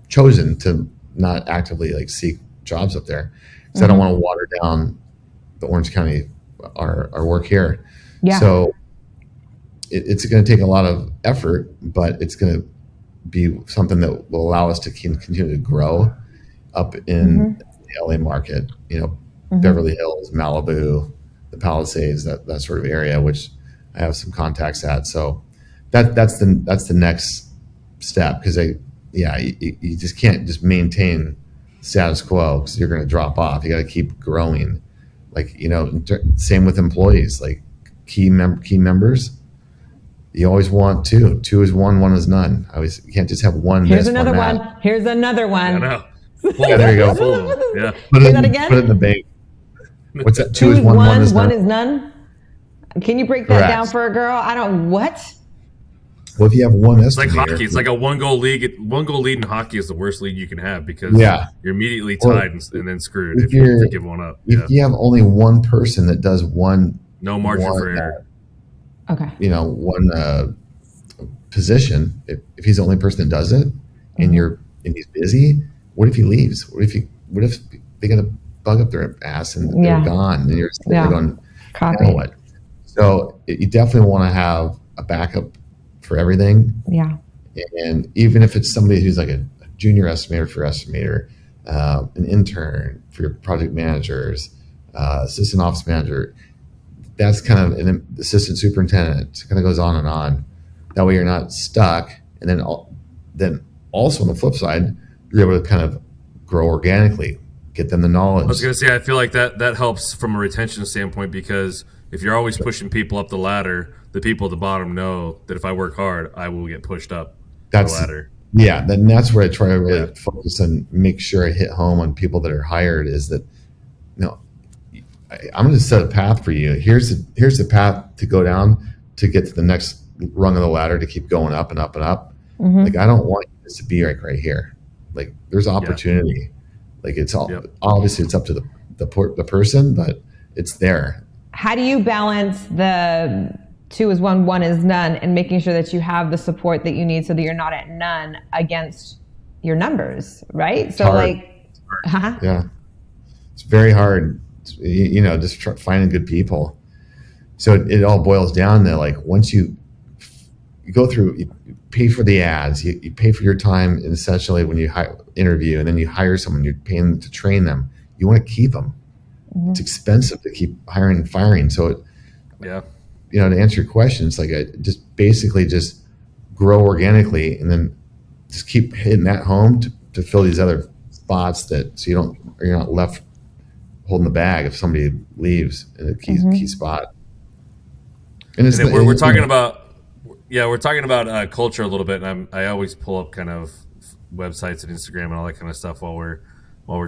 chosen to not actively like seek jobs up there because I don't want to water down the Orange County, our work here. Yeah. So it's going to take a lot of effort, but it's going to be something that will allow us to continue to grow up in the LA market, Beverly Hills, Malibu, the Palisades, that sort of area, which I have some contacts at. So that's the next step, because you just can't just maintain status quo, because you're going to drop off. You got to keep growing. Like, same with employees, like key members. You always want two. Two is one, one is none. You can't just have one.
Here's another one. Here's another one.
Yeah,
there you go.
Yeah.
Say that again.
Put it in the bank. What's that?
Two is one, one is none. Can you break that down for a girl? What?
Well, if you have one estimator,
it's like hockey. It's like a one-goal lead. One-goal lead in hockey is the worst lead you can have, because you're immediately tied and then screwed if you give one up.
If you have only one person that does one,
no margin for error.
Okay.
One position. If he's the only person that does it, and he's busy, what if he leaves? What if they got a bug up their ass and they're gone, and you're sitting there going, what? So you definitely want to have a backup for everything.
Yeah.
And even if it's somebody who's like a junior estimator for your estimator, an intern for your project managers, assistant office manager, that's kind of an assistant superintendent. It kind of goes on and on. That way you're not stuck. And then also on the flip side, you're able to kind of grow organically, get them the knowledge.
I was going to say, I feel like that helps from a retention standpoint, because if you're always pushing people up the ladder, the people at the bottom know that if I work hard, I will get pushed up the ladder.
Yeah, then that's where I try to really focus and make sure I hit home on people that are hired, is that, I'm going to set a path for you. Here's the path to go down to get to the next rung of the ladder, to keep going up and up and up. Like, I don't want this to be right here. Like, there's opportunity. Like, it's all obviously it's up to the person, but it's there.
How do you balance the two is one, one is none, and making sure that you have the support that you need so that you're not at none against your numbers, right? So
yeah, it's very hard. Just finding good people. So it all boils down to, like, once you go through, you pay for the ads, you pay for your time, and essentially when you interview, and then you hire someone, you're paying to train them. You want to keep them. It's expensive to keep hiring and firing. So, to answer your question, it's like just grow organically, and then just keep hitting that home to fill these other spots, so you're not left holding the bag if somebody leaves in a key spot. And
we're talking about culture a little bit, and I always pull up kind of websites and Instagram and all that kind of stuff while we're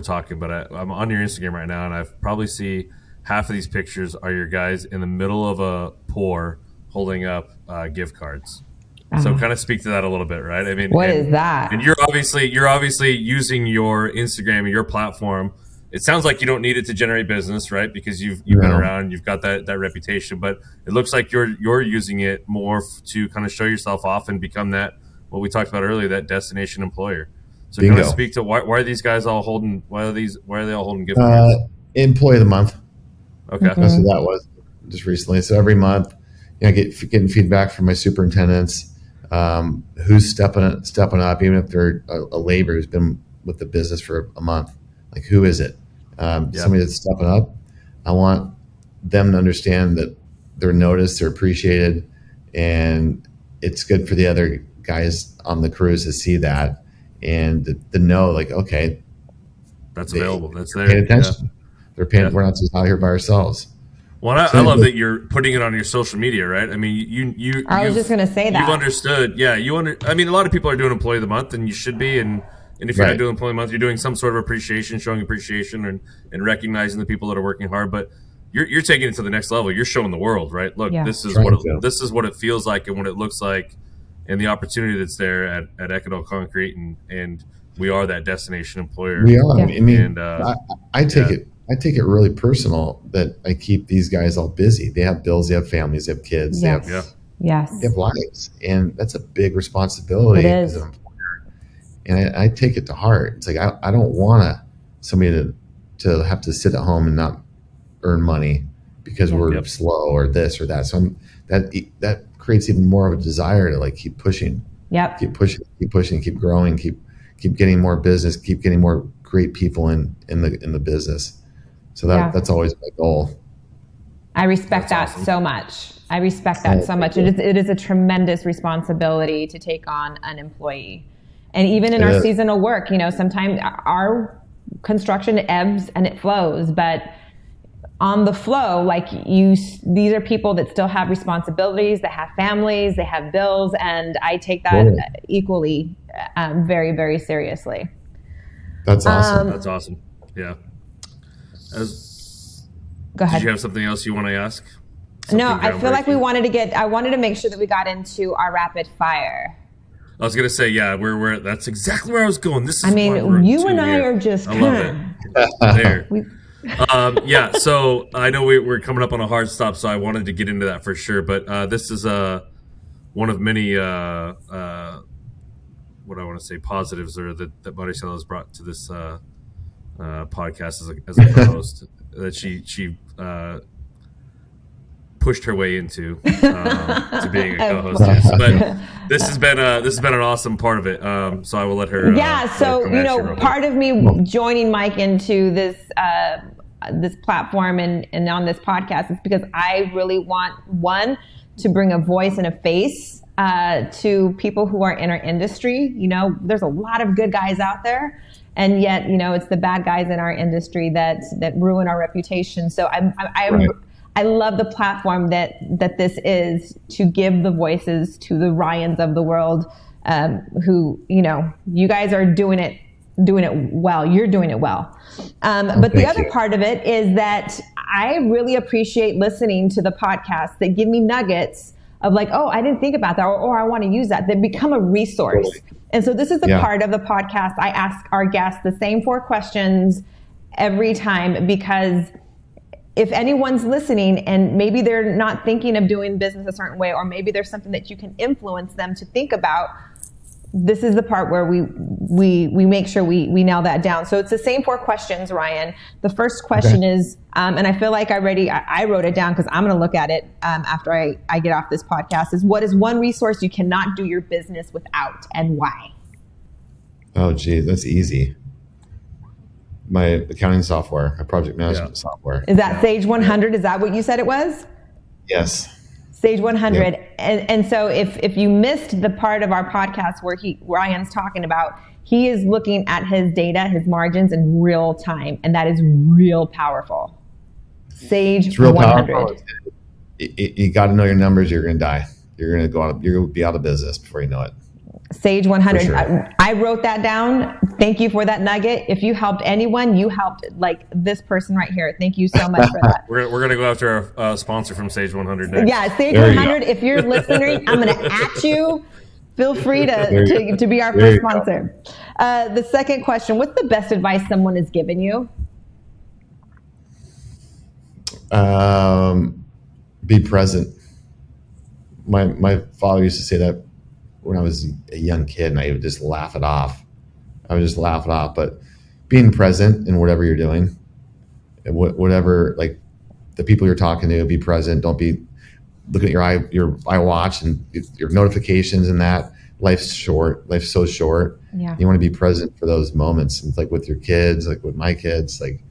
talking. But I'm on your Instagram right now, and I probably see half of these pictures are your guys in the middle of a pour holding up gift cards. So kind of speak to that a little bit, right? I mean,
what is that?
And you're obviously using your Instagram and your platform it sounds like you don't need it to generate business, right? Because you've been around, you've got that reputation, but it looks like you're using it more to kind of show yourself off and become that, what we talked about earlier, that destination employer. So kind of speak to why are these guys all holding, why are they all holding gift cards?
Employee of the month.
Okay.
That's what that was just recently. So every month, getting feedback from my superintendents, who's stepping up, even if they're a laborer who's been with the business for a month. Like, who is it? Somebody that's stepping up. I want them to understand that they're noticed, they're appreciated, and it's good for the other guys on the crews to see that and to know, like, okay,
that's available. That's there.
Paying attention.
Yeah.
They're paying. Yeah. We're not just out here by ourselves.
Well, I love that you're putting it on your social media, right? I mean, you.
I was just going to say that.
You've understood. Yeah, I mean, a lot of people are doing Employee of the Month, and you should be. And if you're not doing Employee of the Month, you're doing some sort of appreciation, showing appreciation, and recognizing the people that are working hard. But you're taking it to the next level. You're showing the world, right? Look, this is what it feels like and what it looks like, and the opportunity that's there at Ekedal Concrete, and we are that destination employer.
We are. Yeah. I mean, I take it really personal that I keep these guys all busy. They have bills, they have families, they have kids, they have lives, and that's a big responsibility as an employer. And I take it to heart. It's like I don't want somebody to have to sit at home and not earn money because we're slow or this or that. So that creates even more of a desire to like keep pushing, keep pushing, keep growing, keep getting more business, keep getting more great people in the business. So that's always my goal.
I respect that so much. I respect that so much. It is a tremendous responsibility to take on an employee. And even in our seasonal work, sometimes our construction ebbs and it flows, but on the flow, these are people that still have responsibilities, that have families, they have bills, and I take that equally, very, very seriously.
That's awesome.
That's awesome. Yeah.
Go ahead.
Did you have something else you want to ask?
No, I feel like I wanted to make sure that we got into our rapid fire.
I was going to say, we're that's exactly where I was going. This is
you and I are just
I love it. There. So I know we're coming up on a hard stop, so I wanted to get into that for sure. But this is one of many, what I want to say, positives or that Maricela has brought to this podcast as a co-host that she pushed her way into to being a co-host. But this has been an awesome part of it. So I will let her.
So part of me joining Mike into this platform and on this podcast is because I really want to bring a voice and a face to people who are in our industry. There's a lot of good guys out there. And yet, it's the bad guys in our industry that ruin our reputation. So I love the platform that this is to give the voices to the Ryans of the world, who, you guys are doing it well. You're doing it well. But the other part of it is that I really appreciate listening to the podcasts that give me nuggets of like, oh, I didn't think about that, or I want to use that. They become a resource. Totally. And so this is the part of the podcast. I ask our guests the same 4 questions every time, because if anyone's listening and maybe they're not thinking of doing business a certain way, or maybe there's something that you can influence them to think about, this is the part where we make sure we nail that down. So it's the same 4 questions, Ryan. The first question is, and I feel like I wrote it down because I'm going to look at it after I get off this podcast, is what is one resource you cannot do your business without, and why?
Oh, geez, that's easy. My accounting software, my project management software.
Is that Sage 100? Is that what you said it was?
Yes.
Sage 100. Yep. And so if you missed the part of our podcast where Ryan's talking about, he is looking at his data, his margins in real time, and that is real powerful. Sage
it's real
100.
Powerful. You got to know your numbers. You're going to die. You're going to be out of business before you know it.
Sage 100.
Sure.
I wrote that down. Thank you for that nugget. If you helped anyone, you helped like this person right here. Thank you so much for that.
We're going to go after our sponsor from Sage 100 next.
Yeah, Sage 100. If you're listening, I'm going to at you. Feel free to be our first sponsor. The second question, what's the best advice someone has given you?
Be present. My father used to say that when I was a young kid, and I would just laugh it off. But being present in whatever you're doing, and whatever, like the people you're talking to, be present. Don't be looking at your iWatch and your notifications and that. Life's short. Life's so short.
Yeah.
You want to be present for those moments. It's like with your kids, like with my kids, like,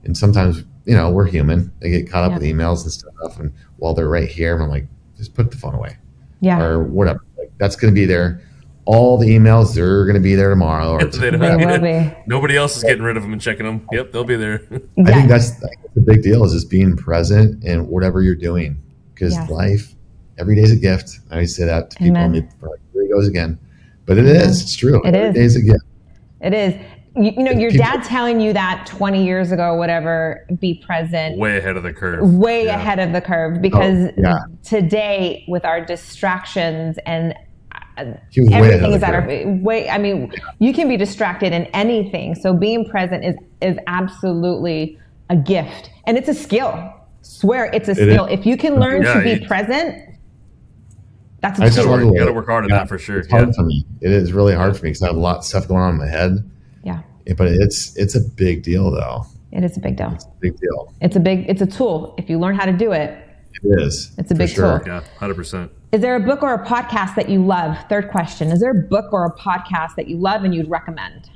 and sometimes, we're human. They get caught up with emails and stuff. And while they're right here, I'm like, just put the phone away.
Yeah.
Or whatever. Like, that's going to be there. All the emails, they're going to be there tomorrow. Or
They will be.
Nobody else is getting rid of them and checking them. Yep, they'll be there.
I think that's the big deal, is just being present in whatever you're doing. Because life, every day's a gift. I always say that to people. And here he goes again. But it is. It's true. Every day's a gift.
It is. Your dad telling you that 20 years ago, whatever, be present.
Way ahead of the curve.
Ahead of the curve. Because today, with our distractions and everything is at our way. I mean, you can be distracted in anything. So being present is absolutely a gift, and it's a skill. Swear, it's a skill. If you can learn to be present, that's a skill.
You got to work hard at that for sure.
It's hard for me. It is really hard for me because I have a lot of stuff going on in my head.
Yeah.
But it's a big deal, though.
It is a big deal.
It's a big deal.
It's a tool. If you learn how to do it,
it is.
It's a big tool.
Yeah, 100%.
Is there a book or a podcast that you love? Third question. Is there a book or a podcast that you love and you'd recommend?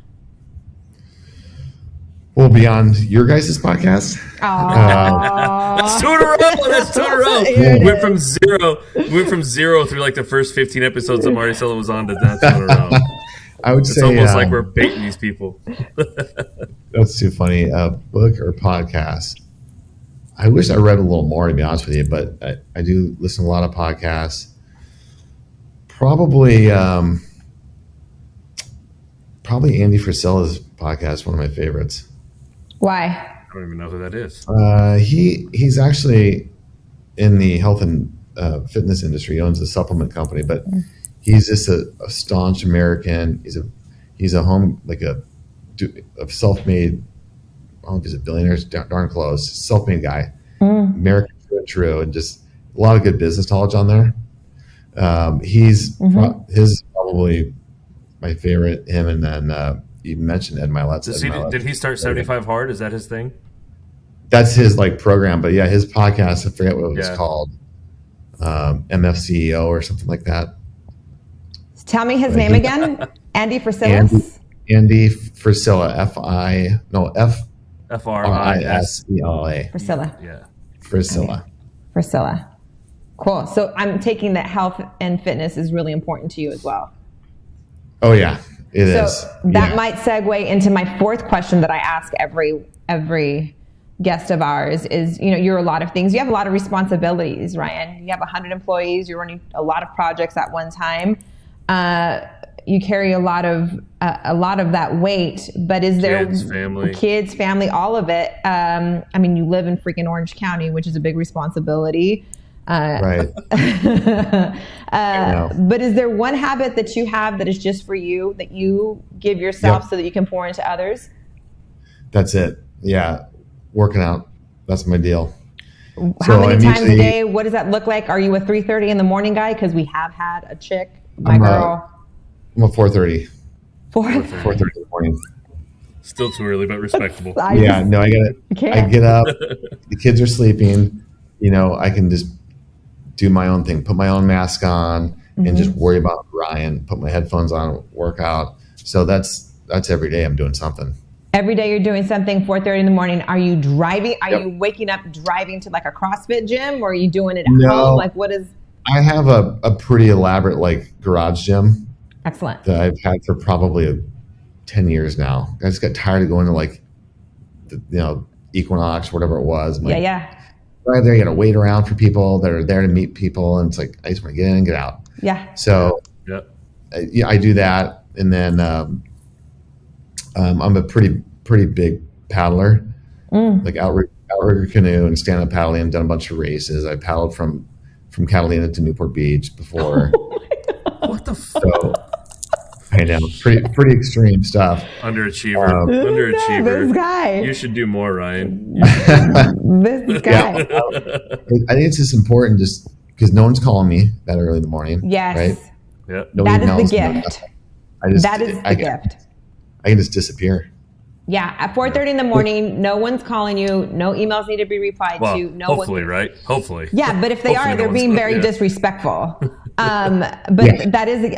Well, beyond your guys' podcast.
That's two in a row. Went from zero through like the first 15 episodes that Maricela was on to that 2 in a row.
I would say
it's almost like we're baiting these people.
That's too funny. Book or podcast? I wish I read a little more, to be honest with you, but I do listen to a lot of podcasts. Probably Andy Frisella's podcast, one of my favorites.
Why?
I don't even know who that is.
He's actually in the health and fitness industry. He owns a supplement company, but he's just a staunch American. He's a home, like a self-made. I don't know if he's a billionaire, darn close. Self-made guy, American true and true, and just a lot of good business knowledge on there. His is probably my favorite. Him, and then you mentioned Ed Milet's.
Did he start 75 Hard? Is that his thing?
That's his program, but yeah, his podcast. I forget what it was called. MFCEO or something like that.
Tell me his name again. Andy Frisella.
Andy Frisella. Frisela.
Frisella.
Yeah.
Frisella.
Frisella. Cool. So I'm taking that health and fitness is really important to you as well.
Oh yeah, it is.
So that might segue into my fourth question that I ask every guest of ours is, you're a lot of things. You have a lot of responsibilities, Ryan. You have 100 employees. You're running a lot of projects at one time. You carry a lot of that weight, but is there kids, family, all of it? You live in freaking Orange County, which is a big responsibility.
Right.
But is there one habit that you have that is just for you, that you give yourself so that you can pour into others?
That's it. Yeah. Working out. That's my deal.
How many times a day? What does that look like? Are you a 3:30 in the morning guy? Because we have had a chick,
I'm a 4:30.
4:30
in the morning.
Still too early, but respectable.
I get up. The kids are sleeping. I can just do my own thing, put my own mask on, and just worry about Ryan. Put my headphones on, work out. So that's every day. I'm doing something.
Every day you're doing something. 4:30 in the morning. Are you driving? Are you waking up driving to like a CrossFit gym, or are you doing it at home? Like, what is?
I have a pretty elaborate garage gym.
Excellent.
That I've had for probably 10 years now. I just got tired of going to Equinox, whatever it was. Right there, you got to wait around for people that are there to meet people, and it's like I just want to get in and get out.
Yeah.
So I do that, and then I'm a pretty big paddler, like outrigger canoe and stand up paddling. I've done a bunch of races. I paddled from Catalina to Newport Beach before.
What the fuck?
I know, pretty extreme stuff.
Underachiever.
This guy.
You should do more, Ryan.
This guy.
I think it's just important, just because no one's calling me that early in the morning.
Yes.
Right.
Yeah.
Nobody
That is the
emails me.
gift.
That is the
gift.
I can just disappear.
Yeah, at 4:30 in the morning, no one's calling you. No emails need to be replied to. No
hopefully,
one,
right? Hopefully.
Yeah, but if they are, they're being very disrespectful. That is,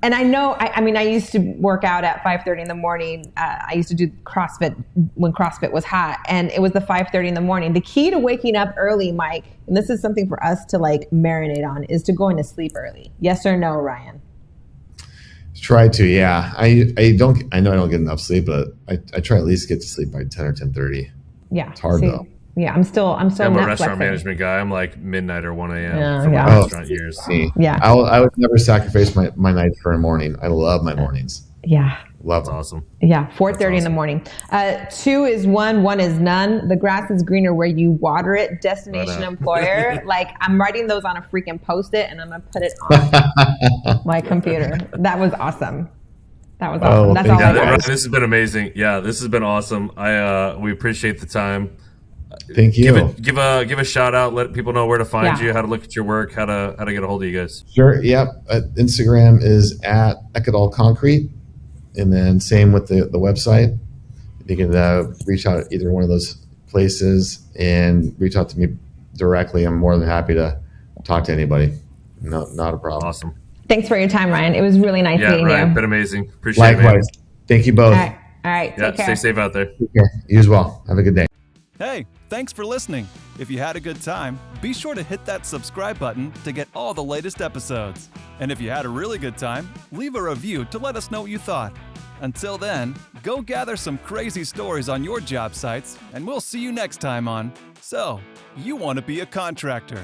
and I know. I mean, I used to work out at 5:30 in the morning. I used to do CrossFit when CrossFit was hot, and it was the 5:30 in the morning. The key to waking up early, Mike, and this is something for us to like marinate on, is to going to sleep early. Yes or no, Ryan?
Try to, yeah. I know I don't get enough sleep, but I try at least get to sleep by 10 or 10:30.
Yeah,
it's hard though.
Yeah, I'm still.
I'm a
Netflixing.
restaurant management guy. I'm like midnight or 1 a.m.
Yeah,
from
yeah.
my restaurant years.
See,
Yeah.
I would never sacrifice my nights for a morning. I love my mornings.
Yeah.
Love
That's
them.
awesome.
Yeah, 4:30 in the
awesome.
morning. 2 is one is none. The grass is greener where you water it. Destination employer. Like, I'm writing those on a freaking Post-it, and I'm gonna put it on my computer. That was awesome. That was awesome. That's all I
Ryan,
got.
this has been amazing. Yeah, this has been awesome. We appreciate the time.
Thank you.
Give a shout out. Let people know where to find
Yeah.
you, how to look at your work, how to get a hold of you guys.
Sure. Yep. Instagram is at Ekedal Concrete, and then same with the website. You can reach out at either one of those places and reach out to me directly. I'm more than happy to talk to anybody. No, not a problem.
Awesome.
Thanks for your time, Ryan. It was really nice meeting
Ryan,
you.
been amazing. Appreciate
Likewise.
it,
Thank you both.
All right.
man.
Take care.
Stay safe out there.
Take care. You as well. Have a good day.
Hey, thanks for listening. If you had a good time, be sure to hit that subscribe button to get all the latest episodes. And if you had a really good time, leave a review to let us know what you thought. Until then, go gather some crazy stories on your job sites, and we'll see you next time on So, You Want to Be a Contractor.